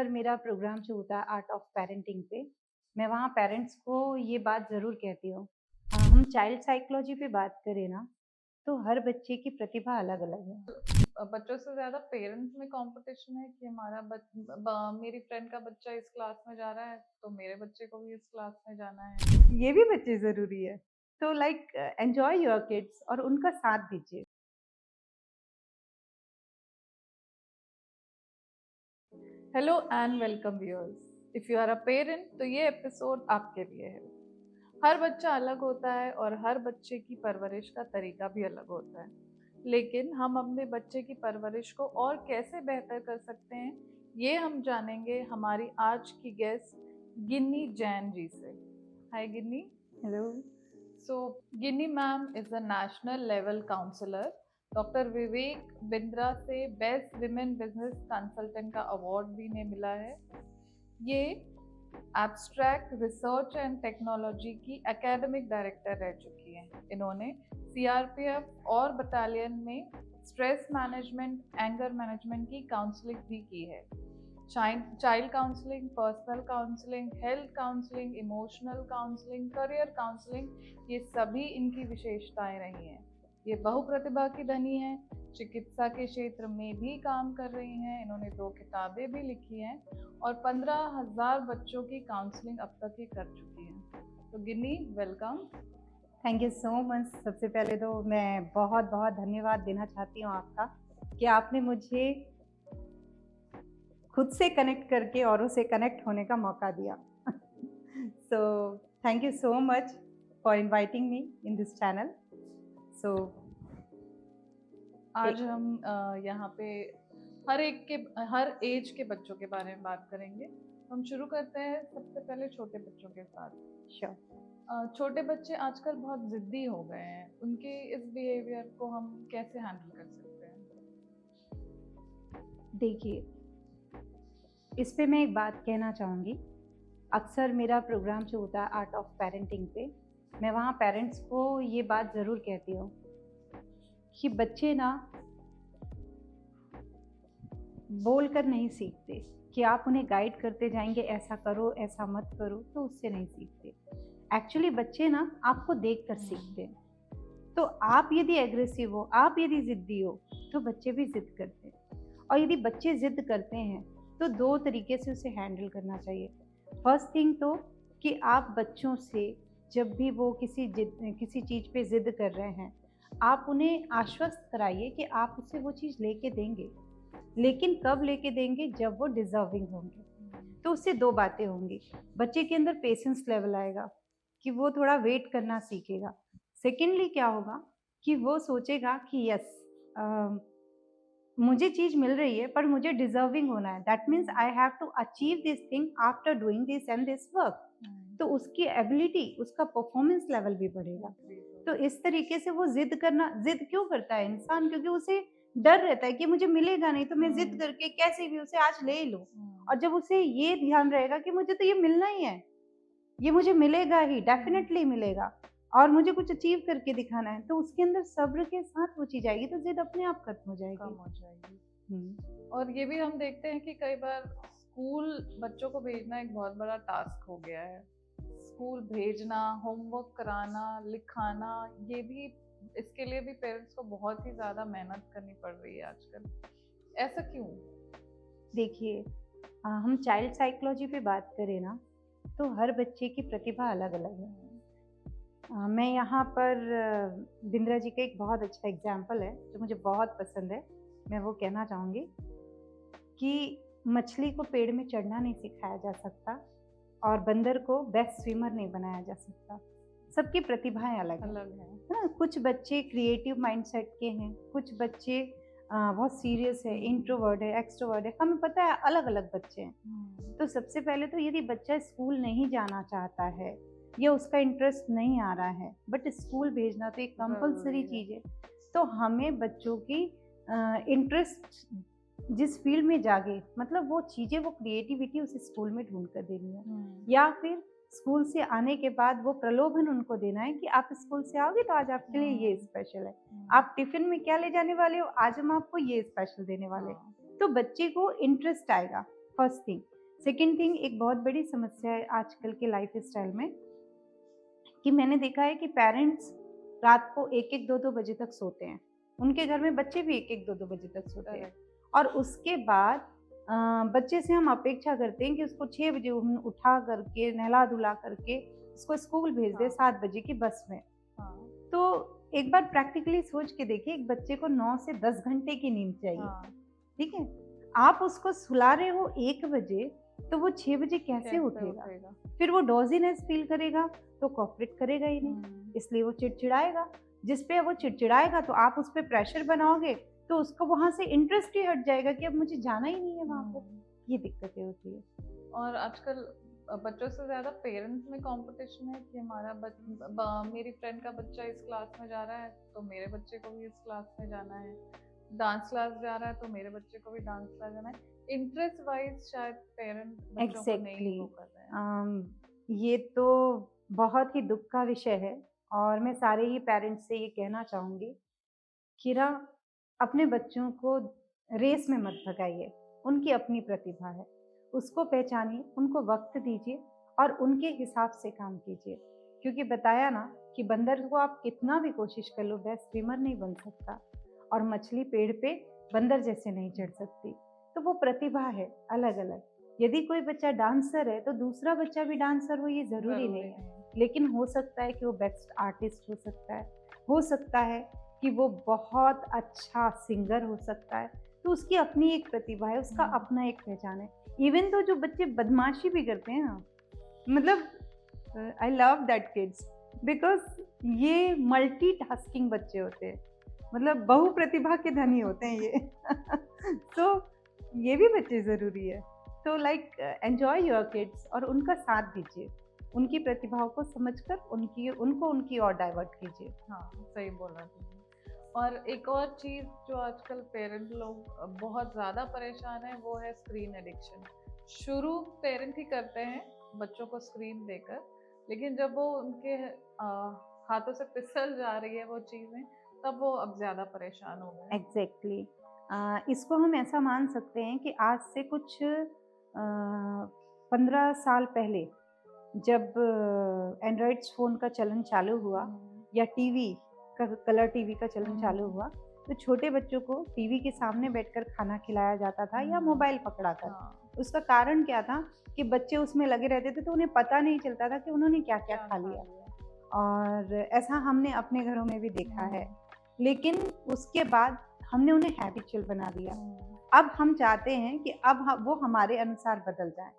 अक्सर मेरा प्रोग्राम जो होता है आर्ट ऑफ पेरेंटिंग पे, मैं वहाँ पेरेंट्स को ये बात ज़रूर कहती हूँ। हम चाइल्ड साइकोलॉजी पे बात करें ना, तो हर बच्चे की प्रतिभा अलग-अलग है। बच्चों से ज़्यादा पेरेंट्स में कंपटीशन है कि हमारा मेरी फ्रेंड का बच्चा इस क्लास में जा रहा है तो मेरे बच्चे को भी इस क्लास में जाना है। ये भी बच्चे ज़रूरी है। तो लाइक एन्जॉय योर किड्स और उनका साथ दीजिए। Hello and welcome viewers. If you are a parent तो ये एपिसोड आपके लिए है। हर बच्चा अलग होता है और हर बच्चे की परवरिश का तरीका भी अलग होता है, लेकिन हम अपने बच्चे की परवरिश को और कैसे बेहतर कर सकते हैं ये हम जानेंगे हमारी आज की गेस्ट गिन्नी जैन जी से। Hi Ginny. Hello. So, Ginny ma'am is a national level counselor. Doctor Vivek Bindra से बेस्ट विमेन बिजनेस कंसल्टेंट का अवार्ड भी इन्हें मिला है। ये एब्स्ट्रैक्ट रिसर्च एंड टेक्नोलॉजी की एकेडमिक डायरेक्टर रह चुकी हैं। इन्होंने सीआरपीएफ और बटालियन में स्ट्रेस मैनेजमेंट, एंगर मैनेजमेंट की काउंसलिंग भी की है। Child counselling, personal counselling, health counselling, emotional counselling, career counselling, ये सभी इनकी विशेषताएं रही हैं। ये बहुप्रतिभा की धनी हैं, चिकित्सा के क्षेत्र में भी काम कर रही हैं। इन्होंने 2 किताबें भी लिखी हैं और 15,000 बच्चों की काउंसलिंग अब तक ये कर चुकी हैं। तो Ginny, welcome. Thank you so much. सबसे पहले तो मैं बहुत-बहुत धन्यवाद देना चाहती हूँ आपका कि आपने मुझे खुद से कनेक्ट करके औरों से कनेक्ट होने का मौका दिया। So thank you so much for inviting me in this channel. So आज हम यहाँ पे हर एज के बच्चों के बारे में बात करेंगे। हम शुरू करते हैं सबसे पहले छोटे बच्चों के साथ। श्योर। छोटे बच्चे आजकल बहुत ज़िद्दी हो गए हैं। उनके इस बिहेवियर को हम कैसे हैंडल कर सकते हैं? देखिए, इस पे मैं एक बात कहना चाहूँगी। अक्सर मेरा प्रोग्राम जो होता है आर्ट ऑफ पेरेंटिंग पे, मैं वहाँ पेरेंट्स को ये बात ज़रूर कहती हूँ कि बच्चे ना बोल कर नहीं सीखते, कि आप उन्हें गाइड करते जाएँगे ऐसा करो, ऐसा मत करो, तो उससे नहीं सीखते। एक्चुअली बच्चे ना आपको देख कर सीखते हैं। तो आप यदि एग्रेसिव हो, आप यदि ज़िद्दी हो, तो बच्चे भी ज़िद करते हैं। और यदि बच्चे ज़िद करते हैं, तो 2 तरीके से उसे हैंडल करना चाहिए। फर्स्ट थिंग तो कि आप बच्चों से जब भी वो किसी चीज़ पे ज़िद कर रहे हैं, आप उन्हें आश्वस्त कराइए कि आप उसे वो चीज़ लेके देंगे। लेकिन कब लेके देंगे? जब वो डिज़र्विंग होंगे। तो उससे 2 बातें होंगी। बच्चे के अंदर पेशेंस लेवल आएगा कि वो थोड़ा वेट करना सीखेगा। सेकेंडली क्या होगा कि वो सोचेगा कि यस, मुझे चीज़ मिल रही है पर मुझे डिज़र्विंग होना है। That means I have to achieve this thing after doing this and this work. तो उसकी एबिलिटी, उसका परफॉर्मेंस लेवल भी बढ़ेगा। तो इस तरीके से वो ज़िद क्यों करता है इंसान? क्योंकि उसे डर रहता है कि मुझे मिलेगा नहीं तो मैं ज़िद करके कैसे भी उसे आज ले लूँ। और जब उसे ये ध्यान रहेगा कि मुझे तो ये मिलना ही है, ये मुझे मिलेगा ही, डेफ़िनेटली मिलेगा और मुझे कुछ अचीव करके दिखाना है, तो उसके अंदर सब्र के साथ वो चीज़ आएगी, तो ज़िद अपने आप खत्म हो कम जाएगी। हो जाएगी। हुँ। और ये भी हम देखते हैं कि कई बार स्कूल बच्चों को भेजना एक बहुत बड़ा टास्क हो गया है। स्कूल भेजना, होमवर्क कराना, लिखाना, ये भी इसके लिए भी पेरेंट्स को बहुत ही ज़्यादा मेहनत करनी पड़ रही है आजकल। ऐसा क्यों? देखिए, हम चाइल्ड साइकोलॉजी पे बात करें ना, तो हर बच्चे की प्रतिभा अलग-अलग है। मैं यहाँ पर बिंद्रा जी का एक बहुत अच्छा एग्ज़ाम्पल है, जो मुझे बहुत पसंद है। मैं वो कहना चाहूँगी कि मछली को पेड़ में चढ़ना नहीं सिखाया जा सकता और बंदर को बेस्ट स्विमर नहीं बनाया जा सकता। सबकी प्रतिभाएँ अलग हैं। अलग है। हाँ, कुछ बच्चे क्रिएटिव माइंडसेट के हैं, कुछ बच्चे बहुत सीरियस है, इंट्रोवर्ट है, एक्सट्रोवर्ट है, हमें पता है अलग-अलग बच्चे हैं। तो सबसे पहले तो यदि बच्चा स्कूल नहीं जाना चाहता है या उसका इंटरेस्ट नहीं आ रहा है, बट स्कूल भेजना तो एक कंपल्सरी ज़रूरी है। चीज़ है। तो हमें बच्चों की इंटरेस्ट जिस फील्ड में जागे, मतलब वो चीज़ें, वो क्रिएटिविटी उस स्कूल में ढूँढ कर देनी है। या फिर स्कूल से आने के बाद वो प्रलोभन उनको देना है कि आप स्कूल से आओगे तो आज आपके लिए ये स्पेशल है। आप टिफ़िन में क्या ले जाने वाले हो? आज हम आपको ये स्पेशल देने वाले हैं। तो बच्चे को इंटरेस्ट आएगा, फर्स्ट थिंग। सेकंड थिंग, एक बहुत बड़ी समस्या है आजकल के लाइफ स्टाइल में कि मैंने देखा है कि पेरेंट्स रात को 1-1 2-2 बजे तक सोते हैं। उनके घर में बच्चे भी 1-1 2-2 बजे तक सोते हैं करेक्ट। और उसके बाद बच्चे से हम अपेक्षा करते हैं कि उसको 6 बजे उठा करके नहला-धुला करके उसको स्कूल भेज दें हाँ। 7 बजे की बस में। हाँ। तो एक बार प्रैक्टिकली सोच के देखिए, एक बच्चे को 9 से 10 घंटे की नींद चाहिए, हाँ। ठीक है? आप उसको सुला रहे हो 1 बजे, तो वो 6 बजे कैसे कैसे उठेगा? उठेगा? फिर वो डोज़ीनेस फ़ील करेगा, तो कोऑपरेट करेगा ही नहीं, इसलिए वो चिड़चिड़ाएगा। जिस पे वो चिड़चिड़ाएगा तो आप उस पे प्रेशर बनाओगे, तो उसको वहाँ से इंटरेस्ट ही हट जाएगा कि अब मुझे जाना ही नहीं है वहाँ पर। ये दिक्कतें होती है। और आजकल बच्चों से ज़्यादा पेरेंट्स में कंपटीशन है कि हमारा मेरी फ्रेंड का बच्चा इस क्लास में जा रहा है तो मेरे बच्चे को भी इस क्लास में जाना है, डांस क्लास जा रहा है तो मेरे बच्चे को भी डांस क्लास जाना है। इंटरेस्ट वाइज शायद पेरेंट बच्चों को नहीं वो कर रहे हैं। ये तो बहुत ही दुःख का विषय है और मैं सारे ही पेरेंट्स से ये कहना चाहूँगी कि ना, अपने बच्चों को रेस में मत भगाइए। उनकी अपनी प्रतिभा है, उसको पहचानिए, उनको वक़्त दीजिए और उनके हिसाब से काम कीजिए। क्योंकि बताया ना कि बंदर को आप कितना भी कोशिश कर लो, वह स्विमर नहीं बन सकता और मछली पेड़ पे बंदर जैसे नहीं चढ़ सकती। तो वो प्रतिभा है अलग-अलग। यदि कोई बच्चा डांसर है, तो दूसरा बच्चा भी डांसर हो ये ज़रूरी नहीं है। लेकिन हो सकता है कि वो बेस्ट आर्टिस्ट हो सकता है कि वो बहुत अच्छा सिंगर हो सकता है। तो उसकी अपनी एक प्रतिभा है, उसका अपना एक पहचान है। इवन तो जो बच्चे बदमाशी भी करते हैं ना, मतलब I love that kids because ये मल्टीटास्किंग बच्चे होते हैं। मतलब बहुप्रतिभा के धनी होते हैं ये। तो ये भी बच्चे ज़रूरी है। तो लाइक एन्जॉय योर किड्स और उनका साथ दीजिए। उनकी प्रतिभाओं को समझकर उनको उनकी ओर डाइवर्ट कीजिए। हाँ, सही बोला तुमने। और एक और चीज़ जो आजकल पेरेंट लोग बहुत ज़्यादा परेशान है वो है स्क्रीन एडिक्शन। शुरू पेरेंट ही करते हैं बच्चों को स्क्रीन देकर, लेकिन जब वो उनके हाथों से फिसल जा रही है वो चीज़ें, तब वो अब ज़्यादा परेशान हो गए हैं। एग्जैक्टली इसको हम ऐसा मान सकते हैं कि आज से कुछ 15 साल पहले जब एंड्रॉइड फ़ोन का चलन चालू हुआ या टीवी का कलर टीवी का चलन चालू हुआ, तो छोटे बच्चों को टीवी के सामने बैठकर खाना खिलाया जाता था या मोबाइल पकड़ाकर। हाँ, उसका कारण क्या था कि बच्चे उसमें लगे रहते थे, तो उन्हें पता नहीं चलता था कि उन्होंने क्या-क्या क्या खा लिया। और ऐसा हमने अपने घरों में भी देखा है। लेकिन उसके बाद हमने उन्हें हैबिचुअल बना दिया। अब हम चाहते हैं कि अब वो हमारे अनुसार बदल जाएँ।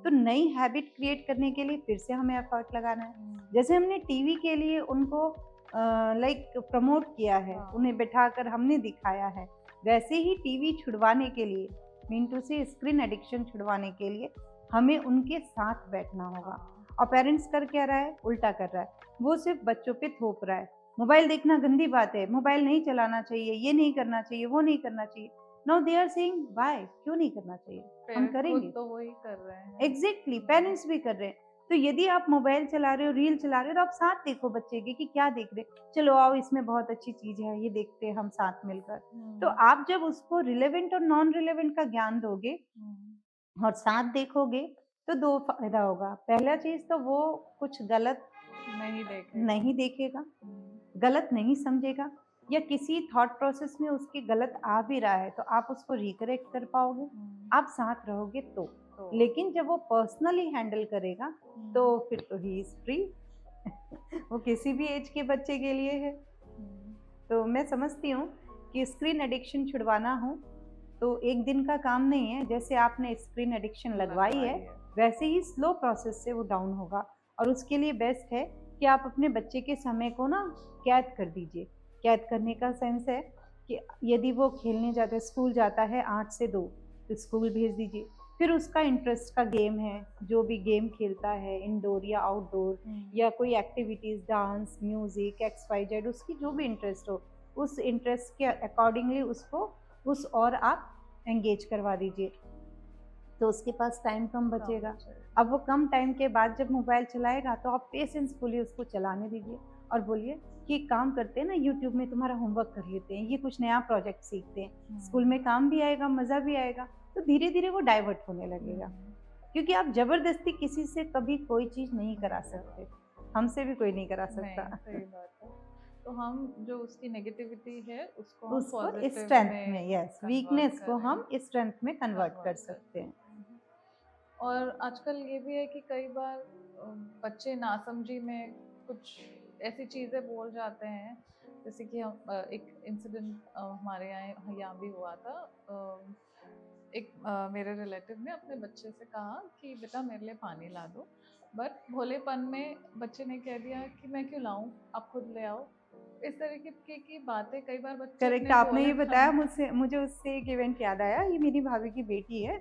तो नई हैबिट क्रिएट करने के लिए फिर से हमें एफर्ट लगाना है। जैसे हमने टीवी के लिए उनको लाइक प्रमोट किया है, उन्हें बैठाकर हमने दिखाया है, वैसे ही टीवी छुड़वाने के लिए, मीन टू से स्क्रीन एडिक्शन छुड़वाने के लिए हमें उनके साथ बैठना होगा। और पेरेंट्स कर क्या रहा है? उल्टा कर रहा है। वो सिर्फ बच्चों पे थोप रहा है। मोबाइल देखना गंदी बात है, मोबाइल नहीं चलाना चाहिए, ये नहीं करना चाहिए, वो नहीं करना चाहिए। Now they are saying why? क्यों नहीं करना चाहिए? हम करेंगे। तो वही कर रहे हैं। एग्जैक्टली पेरेंट्स भी कर रहे हैं। तो यदि आप मोबाइल चला रहे हो, रील चला रहे हो, तो आप साथ देखो बच्चे के कि क्या देख रहे हैं। चलो आओ, इसमें बहुत अच्छी चीज है, ये देखते हैं हम साथ मिलकर। तो आप जब उसको रिलेवेंट और नॉन रिलेवेंट का ज्ञान दोगे और साथ देखोगे, तो 2 फायदा होगा। पहला चीज तो वो कुछ गलत नहीं देखेगा, गलत नहीं समझेगा, या किसी थॉट प्रोसेस में उसके गलत आ भी रहा है तो आप उसको रिकरेक्ट कर पाओगे, आप साथ रहोगे तो। लेकिन जब वो पर्सनली हैंडल करेगा तो फिर तो ही इज फ्री। वो किसी भी एज के बच्चे के लिए है। तो मैं समझती हूँ कि स्क्रीन एडिक्शन छुड़वाना हो तो एक दिन का काम नहीं है। जैसे आपने स्क्रीन एडिक्शन लगवाई है, वैसे ही स्लो प्रोसेस से वो डाउन होगा। और उसके लिए बेस्ट है कि आप अपने बच्चे के समय को ना कैद कर दीजिए। कैद करने का सेंस है कि यदि वो खेलने जाता है, स्कूल जाता है 8 से 2, तो स्कूल भेज दीजिए। फिर उसका इंटरेस्ट का गेम है, जो भी गेम खेलता है, इंडोर या आउटडोर, या कोई एक्टिविटीज़, डांस, म्यूज़िक, XYZ, उसकी जो भी इंटरेस्ट हो, उस इंटरेस्ट के अकॉर्डिंगली उसको उस और आप एंगेज करवा दीजिए, तो उसके पास टाइम कम बचेगा। अब वो कम टाइम के बाद जब मोबाइल चलाएगा तो आप पेशेंसफुली उसको चलाने दीजिए और बोलिए कि काम करते हैं ना, यूट्यूब में तुम्हारा होमवर्क कर लेते हैं, ये कुछ नया प्रोजेक्ट सीखते हैं, स्कूल में काम भी आएगा, मज़ा भी आएगा। तो धीरे धीरे वो डाइवर्ट होने लगेगा। क्योंकि आप जबरदस्ती किसी से कभी कोई चीज नहीं करा सकते, हमसे भी कोई नहीं करा सकता। नहीं, सही बात है। तो हम जो उसकी नेगेटिविटी है उसको हम उसको पॉजिटिव स्ट्रेंथ में, में यस, कन्वर्ट वीकनेस को करें, हम स्ट्रेंथ में कन्वर्ट कर कन्वर्ट सकते हैं। करें। और आजकल ये भी है कि कई बार बच्चे नासमझी में कुछ ऐसी चीज़ें बोल जाते हैं, जैसे कि हम एक इंसिडेंट हमारे यहाँ भी हुआ था। एक मेरे रिलेटिव ने अपने बच्चे से कहा कि बेटा मेरे लिए पानी ला दो, बट भोलेपन में बच्चे ने कह दिया कि मैं क्यों लाऊं, आप खुद ले आओ। इस तरीके की बातें कई बार बच्चे करेक्ट, अपने आपने ये भोलेपन बताया, मुझे उससे एक इवेंट याद आया। ये मेरी भाभी की बेटी है,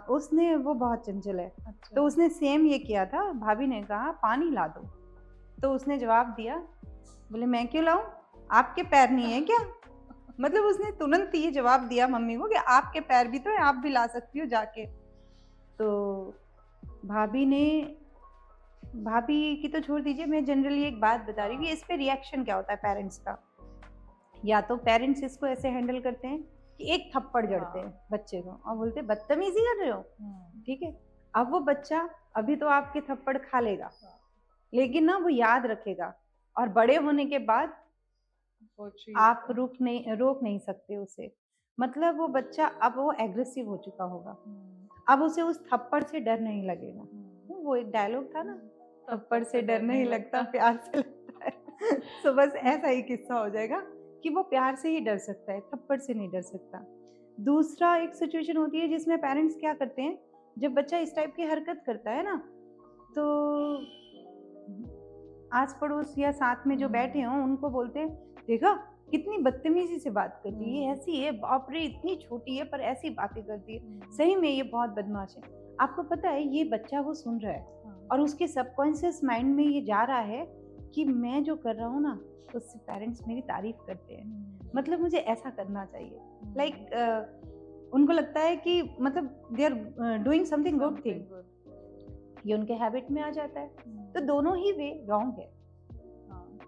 उसने, वो बहुत चंचल है, अच्छा, तो उसने सेम ये किया था। भाभी ने कहा पानी ला दो, तो उसने जवाब दिया, बोले मैं क्यों लाऊं, आपके पैर नहीं है क्या? मतलब उसने तुरंत ये जवाब दिया मम्मी को कि आपके पैर भी तो है, आप भी ला सकती हो जाके। तो भाभी ने, भाभी की तो छोड़ दीजिए, मैं जनरली एक बात बता रही हूँ कि इस पे रिएक्शन क्या होता है पेरेंट्स का। या तो पेरेंट्स इसको ऐसे हैंडल करते हैं कि एक थप्पड़ जड़ते हैं बच्चे को और बोलते हैं बदतमीजी कर रहे हो, ठीक है। अब वो बच्चा अभी तो आपके थप्पड़ खा लेगा, लेकिन ना वो याद रखेगा, और बड़े होने के बाद आप रोक नहीं सकते उसे। मतलब वो बच्चा अब वो एग्रेसिव हो चुका होगा, अब उसे उस थप्पड़ से डर नहीं लगेगा। वो एक डायलॉग था ना, थप्पड़ से डर नहीं लगता, प्यार से लगता है। तो बस ऐसा ही किस्सा हो जाएगा कि वो प्यार से ही डर सकता है, थप्पड़ से नहीं डर सकता। दूसरा एक सिचुएशन होती है जिसमें पेरेंट्स क्या करते हैं, जब बच्चा इस टाइप की हरकत करता है ना, तो आस पड़ोस या साथ में जो बैठे हों उनको बोलते हैं, देखा कितनी बदतमीजी से बात करती है, ये ऐसी है, बाप रे इतनी छोटी है पर ऐसी बातें करती है, सही में ये बहुत बदमाश है। आपको पता है ये बच्चा वो सुन रहा है और उसके सबकॉन्शियस माइंड में ये जा रहा है कि मैं जो कर रहा हूँ ना, उससे पेरेंट्स मेरी तारीफ करते हैं, मतलब मुझे ऐसा करना चाहिए। लाइक उनको लगता है कि मतलब they are doing something good thing, ये उनके हैबिट में आ जाता है। तो दोनों ही वे रॉन्ग है।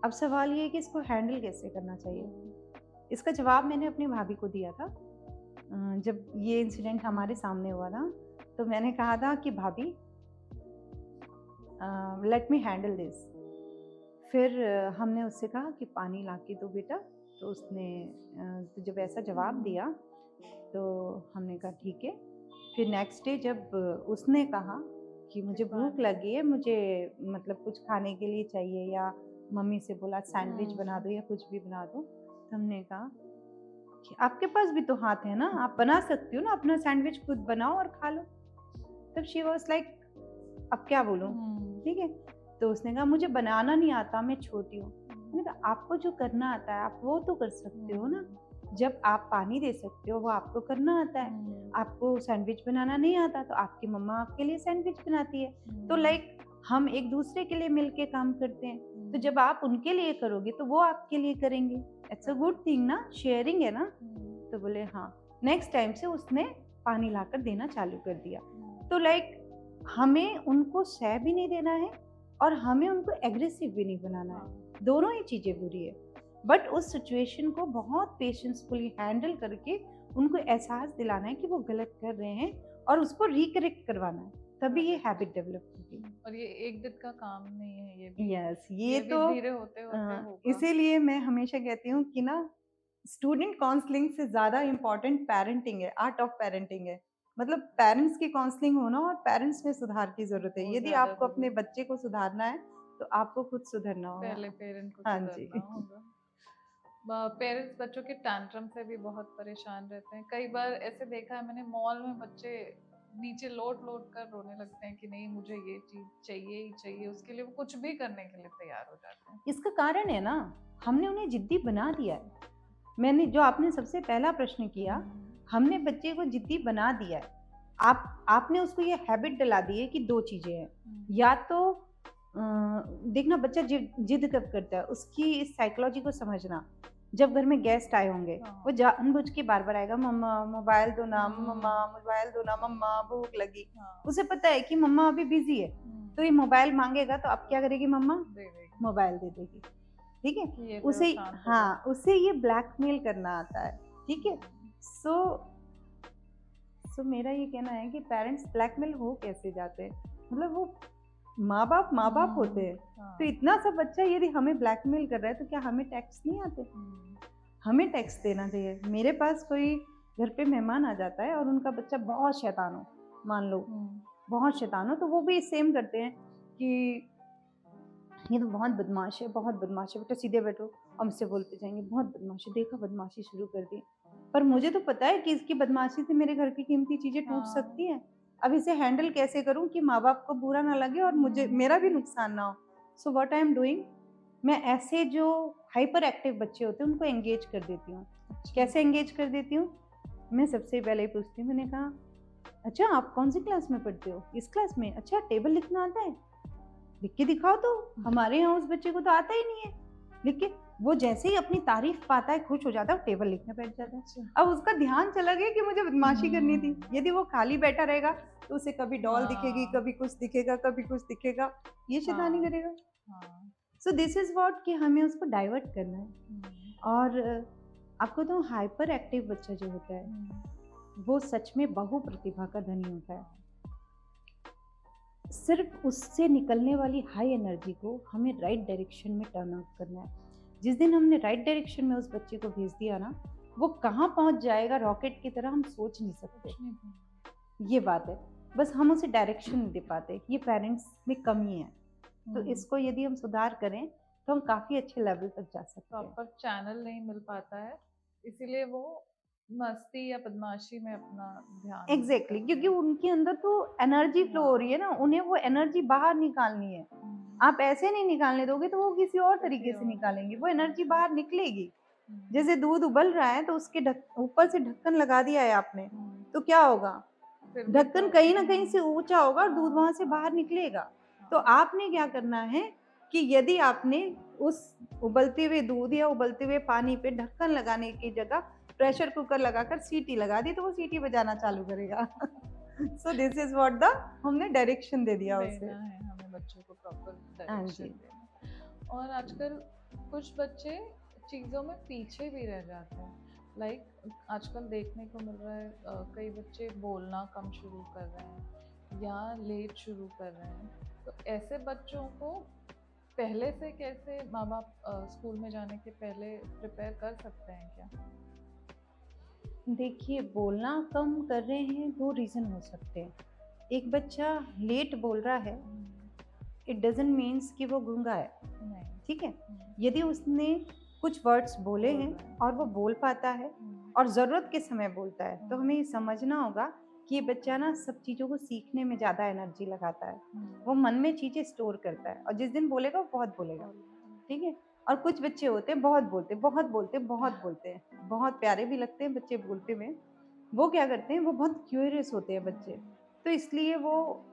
अब सवाल ये है कि इसको हैंडल कैसे करना चाहिए। इसका जवाब मैंने अपनी भाभी को दिया था। जब ये इंसिडेंट हमारे सामने हुआ था तो मैंने कहा था कि भाभी लेट मी हैंडल दिस। फिर हमने उससे कहा कि पानी ला के दो बेटा, तो उसने तो जब ऐसा जवाब दिया तो हमने कहा ठीक है। फिर नेक्स्ट डे जब उसने कहा कि मुझे भूख लगी है, मुझे मतलब कुछ खाने के लिए चाहिए, या मम्मी से बोला सैंडविच बना दो या कुछ भी बना दो, तो हमने कहा कि आपके पास भी तो हाथ है ना, आप बना सकती हो ना, अपना सैंडविच खुद बनाओ और खा लो। तब शी वाज लाइक अब क्या बोलूं, ठीक है। तो उसने कहा मुझे बनाना नहीं आता, मैं छोटी हूँ। मैंने कहा आपको जो करना आता है आप वो तो कर सकते हो ना, जब आप पानी दे सकते हो वो आपको करना आता है। आपको सैंडविच बनाना नहीं आता तो आपकी मम्मा आपके लिए सैंडविच बनाती है। तो लाइक हम एक दूसरे के लिए मिलके काम करते हैं, तो जब आप उनके लिए करोगे तो वो आपके लिए करेंगे। इट्स अ गुड थिंग ना, शेयरिंग है ना। तो बोले हाँ। नेक्स्ट टाइम से उसने पानी लाकर देना चालू कर दिया। तो लाइक हमें उनको सह भी नहीं देना है और हमें उनको एग्रेसिव भी नहीं बनाना है, दोनों ही चीजें बुरी है। बट उस सिचुएशन को बहुत पेशेंसफुली हैंडल करके उनको एहसास दिलाना है कि वो गलत कर रहे हैं और उसको रिकरेक्ट करवाना है, तभी ये हैबिट डेवलप होगी। और ये एक दिन का काम नहीं है, ये भी यस, ये तो धीरे होते होगा। इसीलिए मैं हमेशा कहती हूँ कि ना स्टूडेंट काउंसलिंग से ज्यादा इम्पोर्टेंट पेरेंटिंग है, आर्ट ऑफ पेरेंटिंग है। मतलब पेरेंट्स की काउंसलिंग होना और पेरेंट्स में सुधार की जरूरत है। यदि आपको अपने बच्चे को सुधारना है तो आपको खुद सुधरना होगा, पहले पेरेंट को हाँ सुधरना होगा। पेरेंट्स बच्चों के टैंट्रम से भी बहुत परेशान रहते हैं। कई बार ऐसे देखा है मैंने, मॉल में बच्चे नीचे लोट कर रोने लगते हैं कि नहीं मुझे ये चीज चाहिए ही चाहिए, उसके लिए वो कुछ भी करने के लिए तैयार हो जाते हैं। इसका कारण है ना, हमने उन्हें जिद्दी बना दिया है। मैंने जो आपने सबसे पहला प्रश्न किया, हमने बच्चे को जिद्दी बना दिया है। आपने उसको ये हैबिट दिला दी है कि दो चीजें हैं, या तो देखना बच्चा जिद कब करता है, उसकी इस साइकोलॉजी को समझना। जब घर में गेस्ट आए होंगे वो जानबूझ के बार बार आएगा, मम्मा मोबाइल दो ना, मम्मा मोबाइल दो ना, मम्मा भूख लगी। उसे पता है कि मम्मा अभी बिजी है, तो ये मोबाइल मांगेगा तो अब क्या करेगी मम्मा, मोबाइल दे देगी, ठीक है। उसे उसे ये ब्लैकमेल करना आता है, ठीक है। सो सो मेरा ये कहना है कि पेरेंट्स ब्लैकमेल हो कैसे जाते हैं, मतलब वो माँ बाप होते हैं। तो इतना सा बच्चा यदि हमें ब्लैकमेल कर रहा है तो क्या हमें टैक्स नहीं आते? हमें टैक्स देना चाहिए। मेरे पास कोई घर पे मेहमान आ जाता है और उनका बच्चा बहुत शैतान हो, मान लो बहुत शैतान हो, तो वो भी सेम करते हैं कि ये तो बहुत बदमाश है बेटा, सीधे बैठो, और मुझसे बोलते जाएंगे बहुत बदमाशी, देखा बदमाशी शुरू कर दी। पर मुझे तो पता है कि इसकी बदमाशी से मेरे घर की कीमती चीजें टूट सकती हैं। अब इसे हैंडल कैसे करूं कि माँ बाप को बुरा ना लगे और मुझे मेरा भी नुकसान ना हो। So what I am doing, मैं ऐसे जो हाइपर एक्टिव बच्चे होते हैं उनको एंगेज कर देती हूँ। कैसे एंगेज कर देती हूँ? मैं सबसे पहले पूछती हूँ, मैंने कहा अच्छा आप कौन सी क्लास में पढ़ते हो? इस क्लास में। अच्छा टेबल लिखना आता है? लिख के दिखाओ। तो हमारे यहाँ उस बच्चे को तो आता ही नहीं है लिख के। वो जैसे ही अपनी तारीफ पाता है खुश हो जाता है, टेबल लिखने बैठ जाता है। अब उसका ध्यान चला गया कि मुझे बदमाशी करनी थी। यदि वो खाली बैठा रहेगा तो उसे कभी डॉल दिखेगी, कभी कुछ दिखेगा, कभी कुछ दिखेगा, ये शैतानी करेगा। सो दिस इज व्हाट कि हमें उसको डाइवर्ट करना है। और आपको तो हाइपर एक्टिव बच्चा जो होता है वो सच में बहु प्रतिभा का धनी होता है। सिर्फ उससे निकलने वाली हाई एनर्जी को हमें राइट डायरेक्शन में टर्न आउट करना है। जिस दिन हमने राइट डायरेक्शन में उस बच्चे को भेज दिया ना, वो कहाँ पहुँच जाएगा रॉकेट की तरह हम सोच नहीं सकते। ये बात है, बस हम उसे डायरेक्शन नहीं दे पाते। ये पेरेंट्स में कमी है। तो इसको यदि हम सुधार करें तो हम काफ़ी अच्छे लेवल तक जा सकते हैं। प्रॉपर चैनल नहीं मिल पाता है, इसीलिए वो मस्ती या बदमाशी में अपना ध्यान एग्जैक्टली क्योंकि उनके अंदर तो एनर्जी फ्लो हो रही है ना, उन्हें वो एनर्जी बाहर निकालनी है। आप ऐसे नहीं निकालने दोगे तो वो किसी और तरीके से निकालेंगे, वो एनर्जी बाहर निकलेगी। जैसे दूध उबल रहा है तो उसके ऊपर से ढक्कन लगा दिया है आपने, तो क्या होगा? ढक्कन कहीं ना कहीं से ऊंचा होगा और दूध वहां से बाहर निकलेगा। तो आपने क्या करना है कि यदि आपने उस उबलते हुए दूध या उबलते हुए पानी पे ढक्कन लगाने की जगह प्रेशर कुकर लगाकर सीटी लगा दी तो वो सीटी बजाना चालू करेगा। So this is what the हमने डायरेक्शन दे दिया उसे। हमें बच्चों को प्रॉपर डायरेक्शन देना। और आजकल कुछ बच्चे चीज़ों में पीछे भी रह जाते हैं। लाइक आजकल देखने को मिल रहा है कई बच्चे बोलना कम शुरू कर रहे हैं या लेट शुरू कर रहे हैं। तो ऐसे बच्चों को पहले से कैसे माँ बाप स्कूल में जाने के पहले प्रिपेयर कर सकते हैं क्या? देखिए, बोलना कम कर रहे हैं, दो रीज़न हो सकते हैं। एक बच्चा लेट बोल रहा है, इट डजंट मीन्स कि वो गूंगा है, ठीक है। यदि उसने कुछ वर्ड्स बोले हैं और वो बोल पाता है और ज़रूरत के समय बोलता है, तो हमें ये समझना होगा कि ये बच्चा ना सब चीज़ों को सीखने में ज़्यादा एनर्जी लगाता है। वो मन में चीज़ें स्टोर करता है और जिस दिन बोलेगा वो बहुत बोलेगा, ठीक है। और कुछ बच्चे होते हैं बहुत बोलते हैं, बहुत प्यारे भी लगते हैं बच्चे बोलते में। वो क्या करते हैं, वो बहुत क्यूरियस होते हैं बच्चे, तो इसलिए वो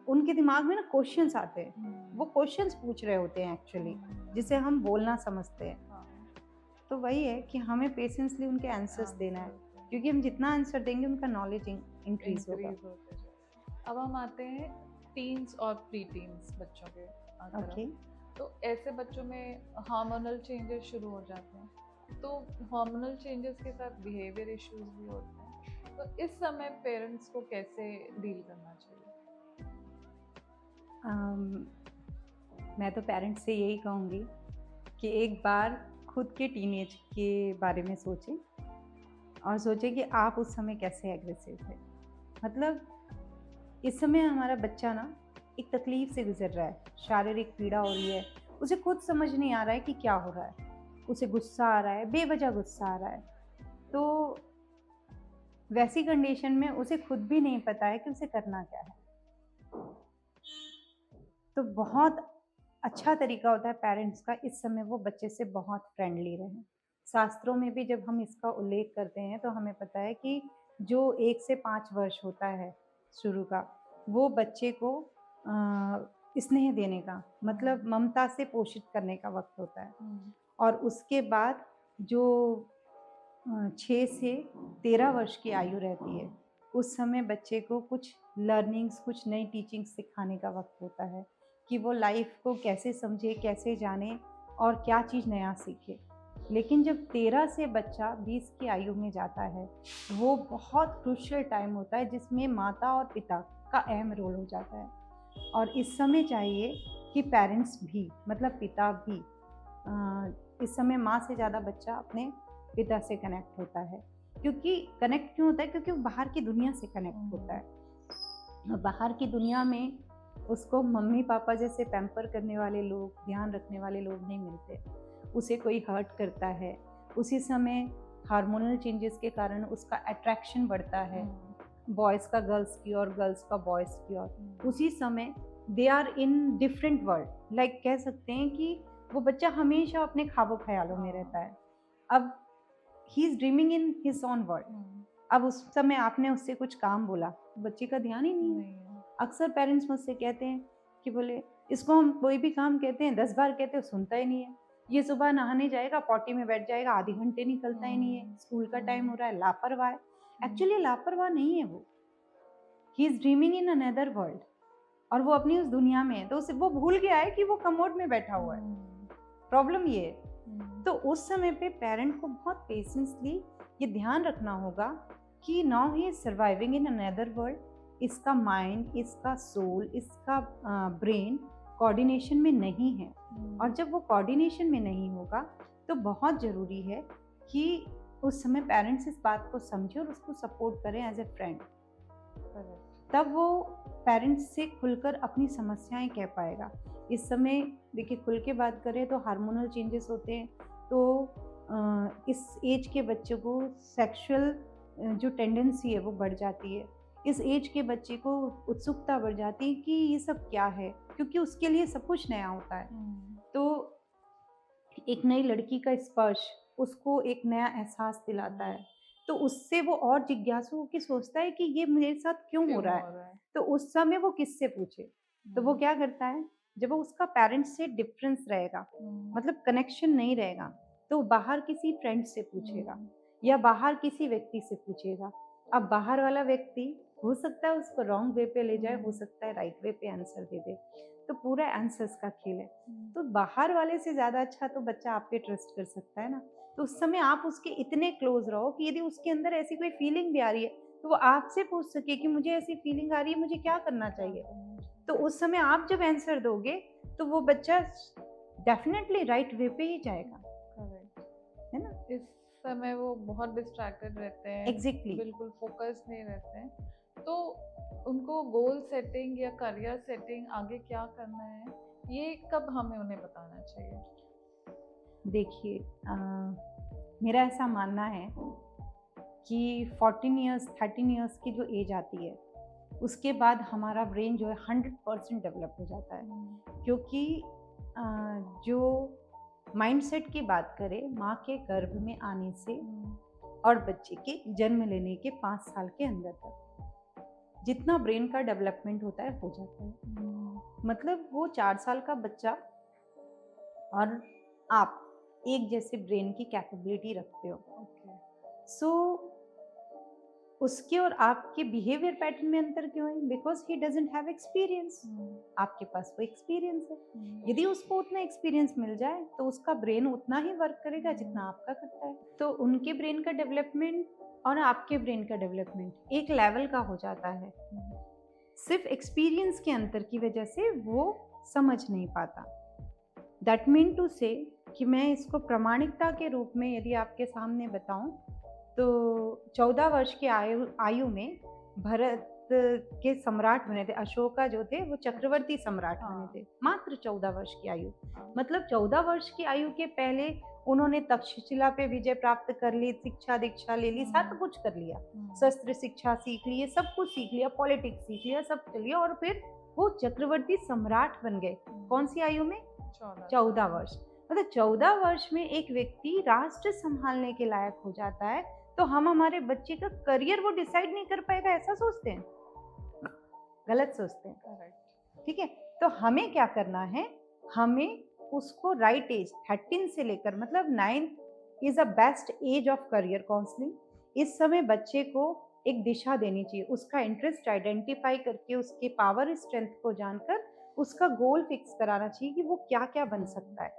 उनके दिमाग में ना क्वेश्चंस आते हैं, वो क्वेश्चंस पूछ रहे होते हैं एक्चुअली, जिसे हम बोलना समझते हैं। तो वही है कि हमें पेशेंसली उनके आंसर्स देना है, क्योंकि हम जितना आंसर देंगे उनका नॉलेज इंक्रीज होगा। अब हम आते हैं टीन्स और प्री टीन्स बच्चों के तरफ। तो ऐसे बच्चों में हार्मोनल चेंजेस शुरू हो जाते हैं, तो हार्मोनल चेंजेस के साथ बिहेवियर इश्यूज भी होते हैं। तो इस समय पेरेंट्स को कैसे डील करना चाहिए? मैं तो पेरेंट्स से यही कहूँगी कि एक बार खुद के टीनेज के बारे में सोचें और सोचें कि आप उस समय कैसे एग्रेसिव थे। मतलब इस समय हमारा बच्चा ना एक तकलीफ से गुजर रहा है, शारीरिक पीड़ा हो रही है, उसे खुद समझ नहीं आ रहा है कि क्या हो रहा है, उसे गुस्सा आ रहा है, बेवजह गुस्सा आ रहा है। तो वैसी कंडीशन में उसे खुद भी नहीं पता है कि उसे करना क्या है। तो बहुत अच्छा तरीका होता है पेरेंट्स का इस समय वो बच्चे से बहुत फ्रेंडली रहें। शास्त्रों में भी जब हम इसका उल्लेख करते हैं तो हमें पता है कि जो 1 से 5 वर्ष होता है शुरू का, वो बच्चे को स्नेह देने का, मतलब ममता से पोषित करने का वक्त होता है। और उसके बाद जो 6 से 13 वर्ष की आयु रहती है, उस समय बच्चे को कुछ लर्निंग्स, कुछ नई टीचिंग्स सिखाने का वक्त होता है कि वो लाइफ को कैसे समझे, कैसे जाने और क्या चीज़ नया सीखे। लेकिन जब 13 से बच्चा 20 की आयु में जाता है, वो बहुत क्रूशियल टाइम होता है जिसमें माता और पिता का अहम रोल हो जाता है। और इस समय चाहिए कि पेरेंट्स भी, मतलब पिता भी, इस समय माँ से ज़्यादा बच्चा अपने पिता से कनेक्ट होता है। क्योंकि कनेक्ट क्यों होता है? क्योंकि वो बाहर की दुनिया से कनेक्ट होता है। और बाहर की दुनिया में उसको मम्मी पापा जैसे पैम्पर करने वाले लोग, ध्यान रखने वाले लोग नहीं मिलते। उसे कोई हर्ट करता है, उसी समय हार्मोनल चेंजेस के कारण उसका अट्रैक्शन बढ़ता है, बॉयज़ का गर्ल्स की और गर्ल्स का बॉयज़ की ओर। उसी समय they are in different world, like कह सकते हैं कि वो बच्चा हमेशा अपने ख्वाबों ख्यालों में रहता है। अब he is dreaming in his own world. अब उस समय आपने उससे कुछ काम बोला, बच्चे का ध्यान ही नहीं है। अक्सर पेरेंट्स मुझसे कहते हैं कि बोले इसको हम कोई भी काम कहते हैं 10 बार कहते हैं, सुनता ही नहीं है। ये सुबह नहाने जाएगा, पॉटी में बैठ जाएगा, आधे घंटे निकलता ही नहीं है, स्कूल का टाइम हो रहा है, लापरवाह है। एक्चुअली लापरवाह नहीं है वो, he is dreaming in another world, और वो अपनी उस दुनिया में है। तो उसे वो भूल गया है कि वो कमोड में बैठा हुआ है। प्रॉब्लम ये है। तो उस समय पे पेरेंट को बहुत पेशेंसली ये ध्यान रखना होगा कि now he is surviving in another world. इसका माइंड, इसका सोल, इसका ब्रेन कोऑर्डिनेशन में नहीं है। और जब वो कोऑर्डिनेशन में नहीं होगा तो बहुत ज़रूरी है कि उस समय पेरेंट्स इस बात को समझे और उसको सपोर्ट करें एज ए फ्रेंड। तब वो पेरेंट्स से खुलकर अपनी समस्याएं कह पाएगा। इस समय देखिए, खुल के बात करें तो हार्मोनल चेंजेस होते हैं, तो इस एज के बच्चों को सेक्सुअल जो टेंडेंसी है वो बढ़ जाती है। इस एज के बच्चे को उत्सुकता बढ़ जाती है कि ये सब क्या है, क्योंकि उसके लिए सब कुछ नया होता है। तो एक नई लड़की का स्पर्श उसको एक नया एहसास दिलाता है, तो उससे वो और जिज्ञासु होकर सोचता है कि ये मेरे साथ क्यों हो रहा है। तो उस समय वो किससे पूछे? तो वो क्या करता है, जब वो उसका पेरेंट्स से डिफरेंस रहेगा, मतलब कनेक्शन नहीं रहेगा, तो बाहर किसी फ्रेंड से पूछेगा या बाहर किसी व्यक्ति से पूछेगा। अब बाहर वाला व्यक्ति हो सकता है उसको रॉन्ग वे पे ले जाए, हो सकता है राइट वे पे आंसर दे दे। तो पूरा आंसर्स का खेल है। तो बाहर वाले से ज़्यादा अच्छा तो बच्चा आप पे ट्रस्ट कर सकता है ना। तो उस समय आप उसके इतने क्लोज रहो कि यदि उसके अंदर ऐसी कोई फीलिंग भी आ रही है तो वो आपसे पूछ सके कि मुझे ऐसी फीलिंग आ रही है, मुझे क्या करना चाहिए। तो उस समय आप जब आंसर दोगे तो वो बच्चा डेफिनेटली राइट वे पे ही जाएगा, है ना। इस समय वो बहुत डिस्ट्रैक्टेड रहते हैं, एग्जैक्टली, बिल्कुल फोकस नहीं रहते हैं। तो उनको गोल सेटिंग या करियर सेटिंग, आगे क्या करना है, ये कब हमें उन्हें बताना चाहिए? देखिए, मेरा ऐसा मानना है कि 14 ईयर्स 13 ईयर्स की जो एज आती है उसके बाद हमारा ब्रेन जो है 100% डेवलप हो जाता है। क्योंकि जो माइंडसेट की बात करें, माँ के गर्भ में आने से और बच्चे के जन्म लेने के 5 साल के अंदर तक जितना ब्रेन का डेवलपमेंट होता है हो जाता है। मतलब वो 4 साल का बच्चा और आप एक जैसे ब्रेन की कैपेबिलिटी रखते हो। सो उसके और आपके बिहेवियर पैटर्न में अंतर क्यों है? Because he doesn't have experience. आपके पास वो एक्सपीरियंस है। यदि उसको उतना एक्सपीरियंस मिल जाए तो उसका ब्रेन उतना ही वर्क करेगा जितना आपका करता है। तो उनके ब्रेन का डेवलपमेंट और आपके ब्रेन का डेवलपमेंट एक लेवल का हो जाता है। सिर्फ एक्सपीरियंस के अंतर की वजह से वो समझ नहीं पाता। दैट मीन टू से कि मैं इसको प्रामाणिकता के रूप में यदि आपके सामने बताऊं तो 14 वर्ष की आयु में भरत के सम्राट बने थे। अशोका जो थे वो चक्रवर्ती सम्राट बने थे, मात्र 14 वर्ष की आयु। मतलब 14 वर्ष की आयु के पहले उन्होंने तक्षशिला पे विजय प्राप्त कर ली, शिक्षा दीक्षा ले ली, सब कुछ कर लिया, शस्त्र शिक्षा सीख ली, सब कुछ सीख लिया, पॉलिटिक्स सीख लिया, सब कर लिया, और फिर वो चक्रवर्ती सम्राट बन गए। कौन सी आयु में? 14 वर्ष। मतलब 14 वर्ष में एक व्यक्ति राष्ट्र संभालने के लायक हो जाता है। तो हम हमारे बच्चे का करियर वो डिसाइड नहीं कर पाएगा ऐसा सोचते हैं? गलत सोचते हैं। ठीक है, तो हमें क्या करना है, हमें उसको राइट एज 13 से लेकर, मतलब 9 is a best age of career counselling. इस समय बच्चे को एक दिशा देनी चाहिए, उसका इंटरेस्ट आइडेंटिफाई करके उसके पावर स्ट्रेंथ को जानकर उसका गोल फिक्स कराना चाहिए कि वो क्या क्या बन सकता है।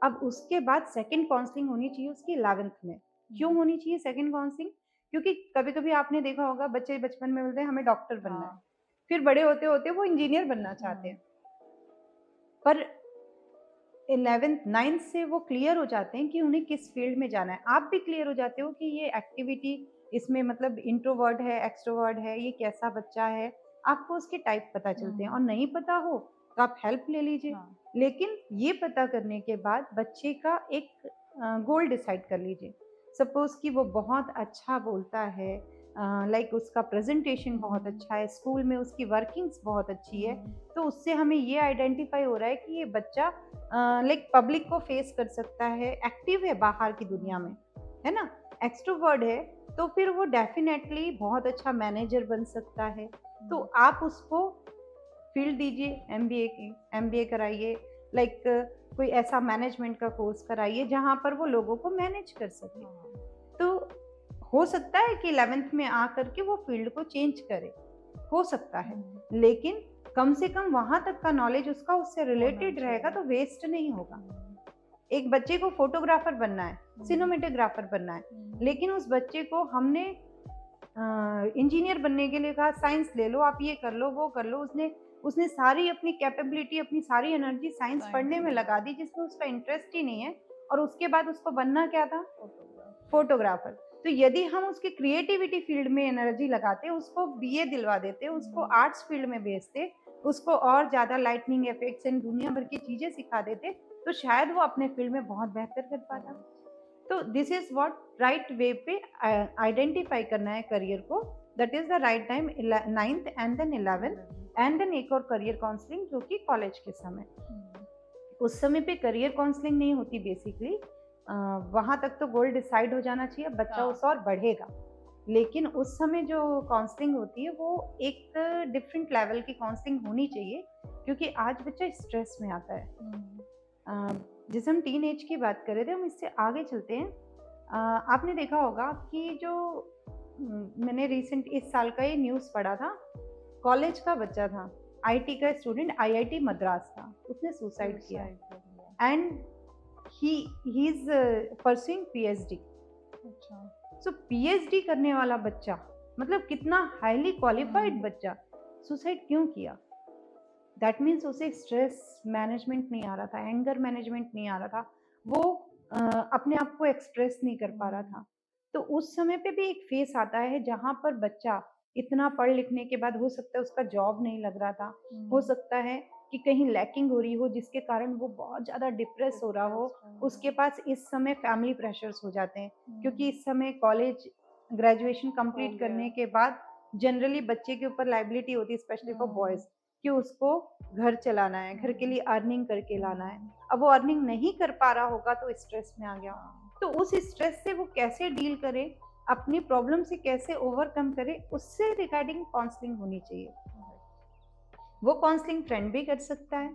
अब उसके बाद सेकंड काउंसलिंग होनी चाहिए उसकी 11th में। क्यों होनी चाहिए सेकंड काउंसलिंग? क्योंकि कभी-कभी आपने देखा होगा बच्चे बचपन में बोलते हैं हमें डॉक्टर बनना है, हाँ, फिर बड़े होते-होते वो इंजीनियर बनना चाहते हैं। पर 11th 9th से वो क्लियर हो जाते हैं कि उन्हें किस फील्ड में जाना है। आप भी क्लियर हो जाते हो कि ये एक्टिविटी इसमें मतलब इंट्रोवर्ट है, एक्सट्रोवर्ट है, ये कैसा बच्चा है, आपको उसके टाइप पता चलते हैं। और नहीं पता हो तो आप हेल्प ले लीजिए। हाँ, लेकिन ये पता करने के बाद बच्चे का एक गोल डिसाइड कर लीजिए। सपोज़ कि वो बहुत अच्छा बोलता है, लाइक उसका प्रेज़ेंटेशन बहुत अच्छा है, स्कूल में उसकी वर्किंग्स बहुत अच्छी है, तो उससे हमें ये आइडेंटिफ़ाई हो रहा है कि ये बच्चा लाइक पब्लिक को फेस कर सकता है, एक्टिव है बाहर की दुनिया में, है ना? एक्सट्रोवर्ट है, तो फिर वो डेफ़िनेटली बहुत अच्छा मैनेजर बन सकता है। तो आप उसको फ़ील्ड दीजिए एमबीए की, एमबीए कराइए, लाइक कोई ऐसा मैनेजमेंट का कोर्स कराइए जहाँ पर वो लोगों को मैनेज कर सके। तो हो सकता है कि 11th में आकर के वो फ़ील्ड को चेंज करे, हो सकता है। लेकिन कम से कम वहाँ तक का नॉलेज उसका उससे रिलेटेड रहेगा तो वेस्ट नहीं होगा। एक बच्चे को फ़ोटोग्राफ़र बनना है, सिनेमेटोग्राफ़र बनना है, लेकिन उस बच्चे को हमने इंजीनियर बनने के लिए कहा साइंस ले लो, आप ये कर लो, वो कर लो। उसने उसने सारी अपनी कैपेबिलिटी, अपनी सारी एनर्जी साइंस पढ़ने में लगा दी जिसमें उसका इंटरेस्ट ही नहीं है, और उसके बाद उसको बनना क्या था? फ़ोटोग्राफ़र। तो यदि हम उसकी क्रिएटिविटी फ़ील्ड में एनर्जी लगाते, उसको बीए दिलवा देते, उसको आर्ट्स फ़ील्ड में भेजते, उसको और ज़्यादा लाइटनिंग इफ़ेक्ट्स एंड दुनिया भर की चीज़ें सिखा देते, तो शायद वो अपने फ़ील्ड में बहुत बेहतर कर पाता। तो this is what right way पे आइडेंटिफ़ाई करना है करियर को, that is the right time 9th and then 11th and then एक और करियर काउंसलिंग जो कि कॉलेज के समय। उस समय पे करियर काउंसलिंग नहीं होती बेसिकली, वहाँ तक तो गोल डिसाइड हो जाना चाहिए, बच्चा उस और बढ़ेगा। लेकिन उस समय जो काउंसलिंग होती है वो एक डिफरेंट लेवल की काउंसलिंग होनी चाहिए, क्योंकि आज बच्चा स्ट्रेस में आता है। जैसे हम टीन एज की बात कर रहे थे, हम इससे आगे चलते हैं। आपने देखा होगा कि जो मैंने रिसेंट इस साल का ये न्यूज़ पढ़ा था, कॉलेज का बच्चा था, आईटी का स्टूडेंट, आईआईटी मद्रास था, उसने सुसाइड किया and he is pursuing PhD. So PhD करने वाला बच्चा, मतलब कितना हाईली क्वालिफाइड बच्चा, सुसाइड क्यों किया? दैट मीन्स उसे स्ट्रेस मैनेजमेंट नहीं आ रहा था, एंगर मैनेजमेंट नहीं आ रहा था, वो अपने आप को एक्सप्रेस नहीं कर पा रहा था। तो उस समय पे भी एक फेस आता है जहाँ पर बच्चा इतना पढ़ लिखने के बाद हो सकता है उसका जॉब नहीं लग रहा था, हो सकता है कि कहीं लैकिंग हो रही हो जिसके कारण वो बहुत ज़्यादा डिप्रेस हो रहा हो, उसके पास इस समय फैमिली प्रेशर्स हो जाते हैं, क्योंकि इस समय कॉलेज ग्रेजुएशन कंप्लीट करने के बाद जनरली बच्चे के ऊपर लायबिलिटी होती है, स्पेशली फॉर बॉयज़, कि उसको घर चलाना है, घर के लिए अर्निंग करके लाना है। अब वो अर्निंग नहीं कर पा रहा होगा तो स्ट्रेस में आ गया। तो उस स्ट्रेस से वो कैसे डील करे, अपनी प्रॉब्लम से कैसे ओवरकम करे, उससे रिगार्डिंग काउंसलिंग होनी चाहिए। वो काउंसलिंग फ्रेंड भी कर सकता है,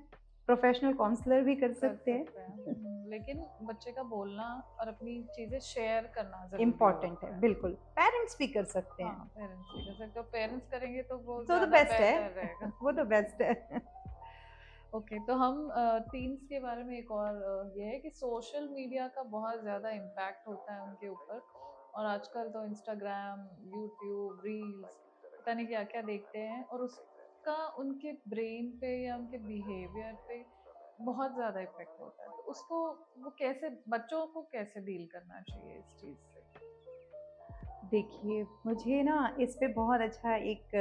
प्रोफेशनल काउंसलर भी कर सकते हैं। लेकिन बच्चे का बोलना और अपनी चीजें शेयर करना जरूरी इम्पोर्टेंट है, बिल्कुल। पेरेंट्स भी कर सकते हैं। पेरेंट्स भी कर सकते हो, पेरेंट्स करेंगे तो वो तो बेस्ट है वो तो बेस्ट है। ओके, तो हम टीन्स के बारे में एक और ये है कि सोशल मीडिया का बहुत ज़्यादा इम्पैक्ट होता है उनके ऊपर, और आजकल तो इंस्टाग्राम, यूट्यूब, रील्स, पता नहीं क्या क्या देखते हैं, और उसका उनके ब्रेन पे या उनके बिहेवियर पे बहुत ज़्यादा इफेक्ट होता है। तो उसको वो कैसे, बच्चों को कैसे डील करना चाहिए इस चीज़ से? देखिए, मुझे ना इस पे बहुत अच्छा एक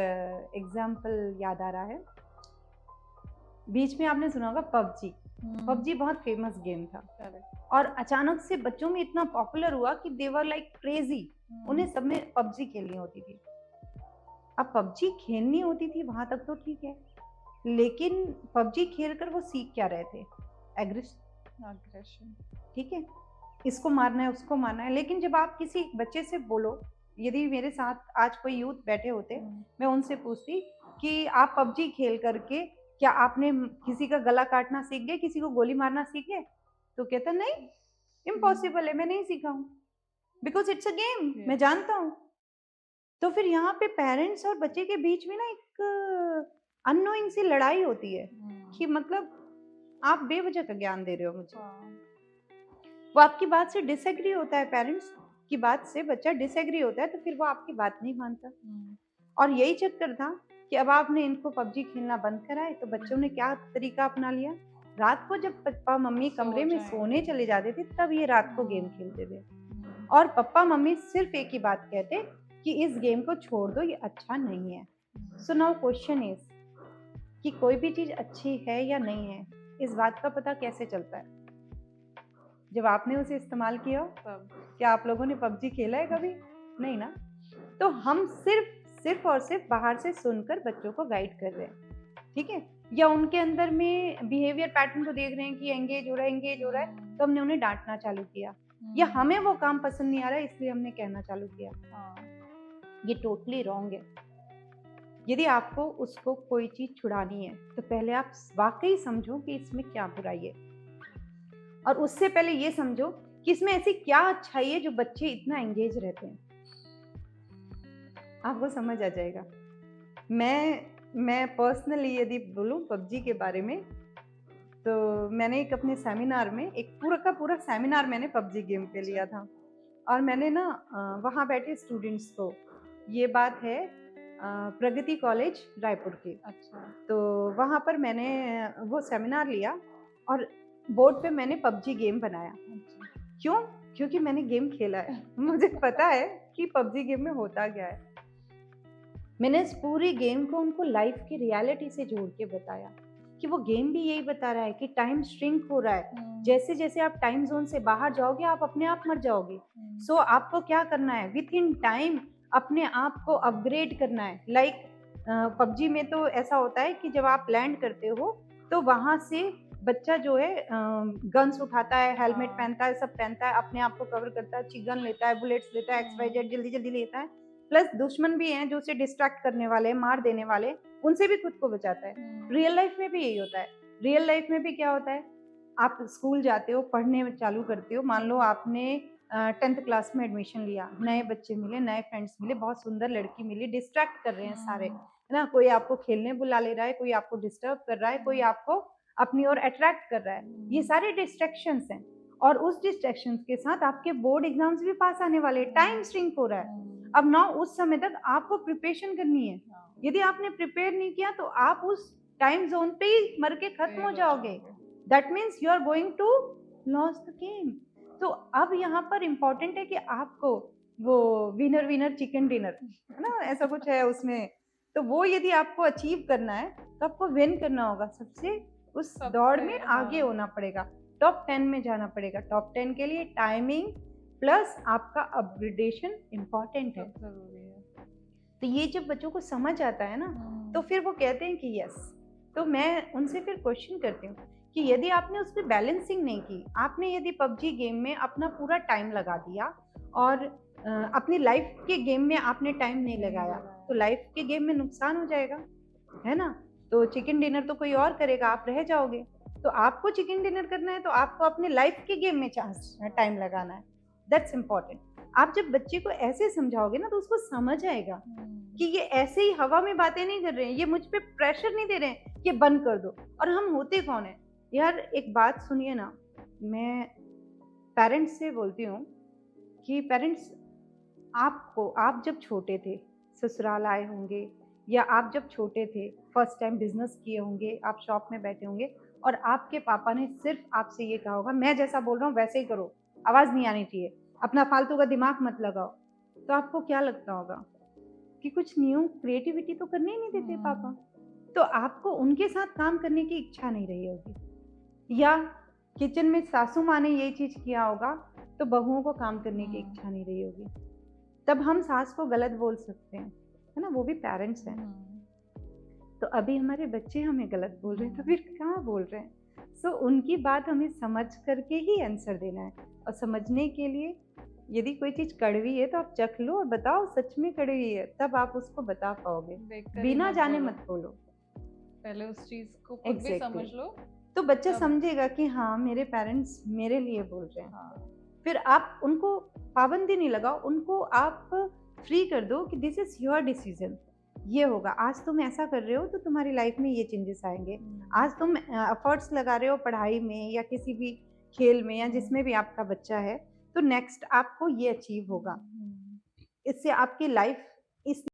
एग्जाम्पल याद आ रहा है। बीच में आपने सुना होगा पबजी। पबजी बहुत फेमस गेम था, और अचानक से बच्चों में इतना पॉपुलर हुआ कि दे वर लाइक क्रेजी, उन्हें सब में पबजी खेलनी होती थी। अब पबजी खेलनी होती थी वहां तक तो ठीक है, लेकिन पबजी खेलकर वो सीख क्या रहे थे? एग्रेशन, ठीक है, इसको मारना है, उसको मारना है। लेकिन जब आप किसी बच्चे से बोलो, यदि मेरे साथ आज कोई यूथ बैठे होते, मैं उनसे पूछती कि आप पबजी खेल करके क्या आपने किसी का गला काटना सीख गए, किसी को गोली मारना सीख गए? तो कहता नहीं, इम्पॉसिबल है, मैं नहीं सीखा हूँ, बिकॉज इट्स अ गेम, मैं जानता हूँ। तो फिर यहाँ पे पेरेंट्स और बच्चे के बीच में ना एक अननोइंग सी लड़ाई होती है कि मतलब आप बेवजह का ज्ञान दे रहे हो मुझे। वो आपकी बात से डिसएग्री होता है, पेरेंट्स की बात से बच्चा डिसएग्री होता है, तो फिर वो आपकी बात नहीं मानता। और यही चक्कर था कि अब आपने इनको पबजी खेलना बंद कराए, तो बच्चों ने क्या तरीका अपना लिया, रात को जब पापा मम्मी कमरे में सोने चले जाते थे तब ये रात को गेम खेलते थे। और पापा मम्मी सिर्फ एक ही बात कहते कि इस गेम को छोड़ दो, ये अच्छा नहीं है। सो नाउ क्वेश्चन इज कि कोई भी चीज अच्छी है या नहीं है, इस बात का पता कैसे चलता है? जब आपने उसे इस्तेमाल किया हो। क्या आप लोगों ने पबजी खेला है कभी? नहीं ना। तो हम सिर्फ और सिर्फ बाहर से सुनकर बच्चों को गाइड कर रहे हैं, ठीक है, या उनके अंदर में बिहेवियर पैटर्न को देख रहे हैं कि एंगेज हो रहा है, तो हमने उन्हें डांटना चालू किया, या हमें वो काम पसंद नहीं आ रहा है इसलिए हमने कहना चालू किया। ये टोटली रॉन्ग है। यदि आपको उसको कोई चीज छुड़ानी है तो पहले आप वाकई समझो कि इसमें क्या बुराई है, और उससे पहले ये समझो कि इसमें ऐसी क्या अच्छाई है जो बच्चे इतना एंगेज रहते हैं। आपको समझ आ जाएगा। मैं पर्सनली यदि बोलूं पबजी के बारे में, तो मैंने एक अपने सेमिनार में एक पूरा का पूरा सेमिनार मैंने पबजी गेम पे लिया था, और मैंने ना वहाँ बैठे स्टूडेंट्स को, ये बात है प्रगति कॉलेज रायपुर की। अच्छा। तो वहाँ पर मैंने वो सेमिनार लिया और बोर्ड पे मैंने पबजी गेम बनाया। अच्छा। क्यों? क्योंकि मैंने गेम खेला है, मुझे पता है कि पबजी गेम में होता क्या है। मैंने इस पूरी गेम को उनको लाइफ की रियलिटी से जोड़ के बताया कि वो गेम भी यही बता रहा है कि टाइम श्रिंक हो रहा है, जैसे जैसे आप टाइम जोन से बाहर जाओगे आप अपने आप मर जाओगे। सो आपको क्या करना है, विथ इन टाइम अपने आप को अपग्रेड करना है। लाइक पबजी में तो ऐसा होता है कि जब आप लैंड करते हो तो वहां से बच्चा जो है गन्स उठाता है, हेलमेट पहनता है, सब पहनता है, अपने आप को कवर करता है, चिगन लेता है, बुलेट्स लेता है, XYZ जल्दी जल्दी लेता है। प्लस दुश्मन भी हैं जो उसे डिस्ट्रैक्ट करने वाले, मार देने वाले, उनसे भी खुद को बचाता है। रियल लाइफ में भी यही होता है। रियल लाइफ में भी क्या होता है, आप स्कूल जाते हो, पढ़ने चालू करते हो, मान लो आपने 10th क्लास में एडमिशन लिया, नए बच्चे मिले, नए फ्रेंड्स मिले, बहुत सुंदर लड़की मिली, डिस्ट्रैक्ट कर रहे हैं सारे, है ना। कोई आपको खेलने बुला ले रहा है, कोई आपको डिस्टर्ब कर रहा है, कोई आपको अपनी ओर अट्रैक्ट कर रहा है। ये सारे डिस्ट्रैक्शंस हैं, और उस डिस्ट्रैक्शंस के साथ आपके बोर्ड एग्जाम्स भी पास आने वाले, टाइम श्रिंक हो रहा है। अब ना उस समय तक आपको प्रिपरेशन करनी है। यदि आपने प्रिपेयर नहीं किया तो आप उस टाइम जोन पे ही मर के खत्म हो जाओगे। That means you are going to loss the game. तो अब यहाँ पर इम्पोर्टेंट है कि आपको वो विनर विनर चिकन डिनर, है ना, ऐसा कुछ है उसमें, तो वो यदि आपको अचीव करना है तो आपको विन करना होगा, सबसे उस दौड़ में आगे होना पड़ेगा, टॉप 10 में जाना पड़ेगा। टॉप 10 के लिए टाइमिंग प्लस आपका अपग्रेडेशन इम्पॉर्टेंट है। तो ये जब बच्चों को समझ आता है ना, तो फिर वो कहते हैं कि यस। तो मैं उनसे फिर क्वेश्चन करती हूँ कि यदि आपने उस पर बैलेंसिंग नहीं की, आपने यदि पबजी गेम में अपना पूरा टाइम लगा दिया और अपनी लाइफ के गेम में आपने टाइम नहीं लगाया, तो लाइफ के गेम में नुकसान हो जाएगा, है ना। तो चिकन डिनर तो कोई और करेगा, आप रह जाओगे। तो आपको चिकन डिनर करना है तो आपको अपने लाइफ के गेम में टाइम लगाना है। That's important. आप जब बच्चे को ऐसे समझाओगे ना तो उसको समझ आएगा कि ये ऐसे ही हवा में बातें नहीं कर रहे हैं, ये मुझ पे प्रेशर नहीं दे रहे हैं कि बंद कर दो। और हम होते कौन है यार, एक बात सुनिए ना, मैं पेरेंट्स से बोलती हूँ कि पेरेंट्स, आप जब छोटे थे ससुराल आए होंगे, या आप जब छोटे थे फर्स्ट टाइम बिजनेस किए होंगे, आप शॉप में बैठे होंगे और आपके पापा ने सिर्फ आपसे ये कहा होगा, मैं जैसा बोल रहा हूँ वैसे ही करो, आवाज़ नहीं आनी चाहिए, अपना फालतू का दिमाग मत लगाओ। तो आपको क्या लगता होगा कि कुछ न्यू क्रिएटिविटी तो करने ही नहीं देते पापा, तो आपको उनके साथ काम करने की इच्छा नहीं रही होगी। या किचन में सासू माँ ने ये चीज़ किया होगा तो बहुओं को काम करने की इच्छा नहीं रही होगी। तब हम सास को गलत बोल सकते हैं, है ना, वो भी पेरेंट्स हैं। तो अभी हमारे बच्चे हमें गलत बोल रहे हैं तो फिर कहाँ बोल रहे हैं। सो उनकी बात हमें समझ करके ही आंसर देना है। और समझने के लिए यदि कोई चीज़ कड़वी है तो आप चख लो और बताओ सच में कड़वी है, तब आप उसको बता पाओगे, बिना जाने मत बोलो। पहले उस चीज को खुद भी समझ लो, तो बच्चा समझेगा कि हाँ मेरे पेरेंट्स मेरे लिए बोल रहे हैं। फिर आप उनको पाबंदी नहीं लगाओ, उनको आप फ्री कर दो कि दिस इज योर डिसीजन, ये होगा, आज तुम ऐसा कर रहे हो तो तुम्हारी लाइफ में ये चेंजेस आएंगे, आज तुम एफर्ट्स लगा रहे हो पढ़ाई में या किसी भी खेल में या जिसमें भी आपका बच्चा है, तो नेक्स्ट आपको ये अचीव होगा। इससे आपकी लाइफ इस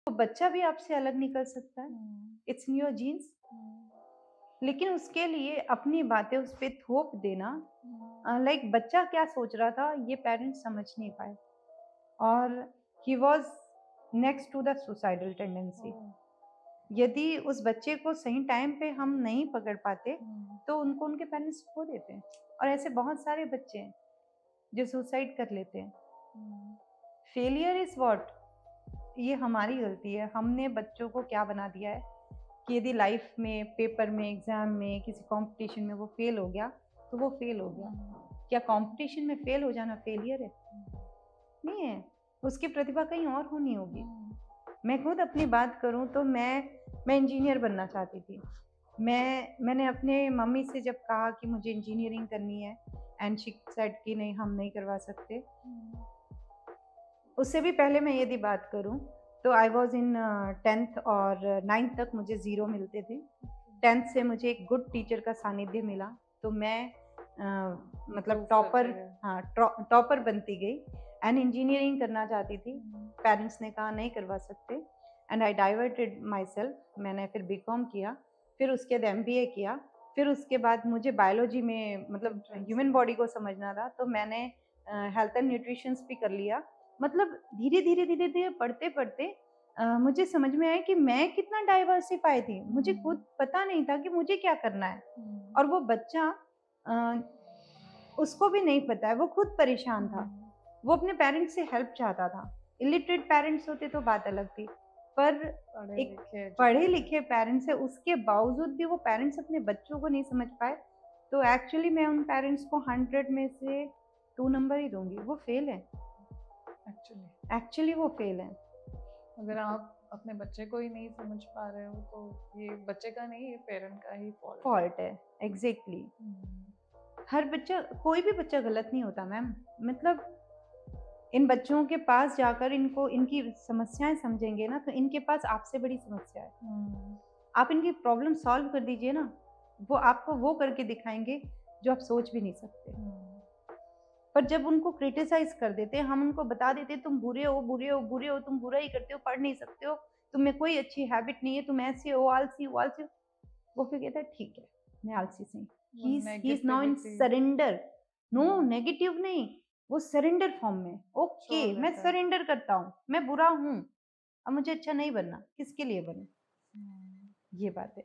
तो बच्चा भी आपसे अलग निकल सकता है, इट्स इन योर जीन्स। लेकिन उसके लिए अपनी बातें उस पे थोप देना, लाइक बच्चा क्या सोच रहा था ये पेरेंट्स समझ नहीं पाए, और he was next to the suicidal tendency. यदि उस बच्चे को सही टाइम पे हम नहीं पकड़ पाते तो उनको उनके पेरेंट्स खो देते हैं, और ऐसे बहुत सारे बच्चे हैं जो सुसाइड कर लेते हैं। फेलियर इज व्हाट, ये हमारी गलती है। हमने बच्चों को क्या बना दिया है कि यदि लाइफ में, पेपर में, एग्जाम में, किसी कंपटीशन में वो फेल हो गया तो वो फेल हो गया। क्या कंपटीशन में फेल हो जाना फेलियर है? नहीं है, उसकी प्रतिभा कहीं और होनी होगी। मैं खुद अपनी बात करूं तो मैं इंजीनियर बनना चाहती थी। मैंने अपने मम्मी से जब कहा कि मुझे इंजीनियरिंग करनी है, एंड शी सेड कि नहीं, हम नहीं करवा सकते। उससे भी पहले मैं यदि बात करूं तो आई वॉज इन 10th और 9th तक मुझे 0 मिलते थे। 10th से मुझे एक गुड टीचर का सानिध्य मिला तो मैं मतलब टॉपर बनती गई, एंड इंजीनियरिंग करना चाहती थी। पेरेंट्स ने कहा नहीं करवा सकते, and I diverted my self. मैंने फिर बीकॉम किया, फिर उसके बाद MBA किया, फिर उसके बाद मुझे बायोलॉजी में मतलब ह्यूमन बॉडी को समझना था तो मैंने हेल्थ एंड न्यूट्रिशंस भी कर लिया। मतलब धीरे धीरे पढ़ते पढ़ते मुझे समझ में आया कि मैं कितना डाइवर्सिफाई थी, मुझे खुद पता नहीं था कि मुझे क्या करना है। और वो बच्चा उसको भी नहीं पता है, वो खुद परेशान था, वो अपने पेरेंट्स से हेल्प चाहता था। इलिटरेट पेरेंट्स होते तो बात अलग थी, पर एक पढ़े लिखे पेरेंट्स है, उसके बावजूद भी वो पेरेंट्स अपने बच्चों को नहीं समझ पाए। तो एक्चुअली मैं उन पेरेंट्स को 100 में से 2 नंबर ही दूंगी, वो फेल है। एक्चुअली वो फेल है। अगर आप अपने बच्चे को ही नहीं समझ पा रहे हो तो ये बच्चे का नहीं, ये पेरेंट का ही फॉल्ट है। एग्जैक्टली। हर बच्चा, कोई भी बच्चा गलत नहीं होता मैम। मतलब इन बच्चों के पास जाकर इनको इनकी समस्याएं समझेंगे ना तो इनके पास आपसे बड़ी समस्या है। आप इनकी प्रॉब्लम सॉल्व कर दीजिए ना, वो आपको वो करके दिखाएंगे जो आप सोच भी नहीं सकते। पर जब उनको क्रिटिसाइज कर देते, हम उनको बता देते तुम बुरे हो, बुरे हो, बुरे हो, तुम बुरा ही करते हो, पढ़ नहीं सकते हो, तुम में कोई अच्छी हैबिट नहीं है, तुम ऐसे हो, आलसी हो, आलसी हो। वो फिर कहता है ठीक है मैं आलसी से ही is now in surrender no negative नहीं, वो सरेंडर फॉर्म में, ओके छोड़ मैं देता है। सरेंडर करता हूँ, मैं बुरा हूँ, अब मुझे अच्छा नहीं बनना, किसके लिए बनूं, हम्म, ये बात है।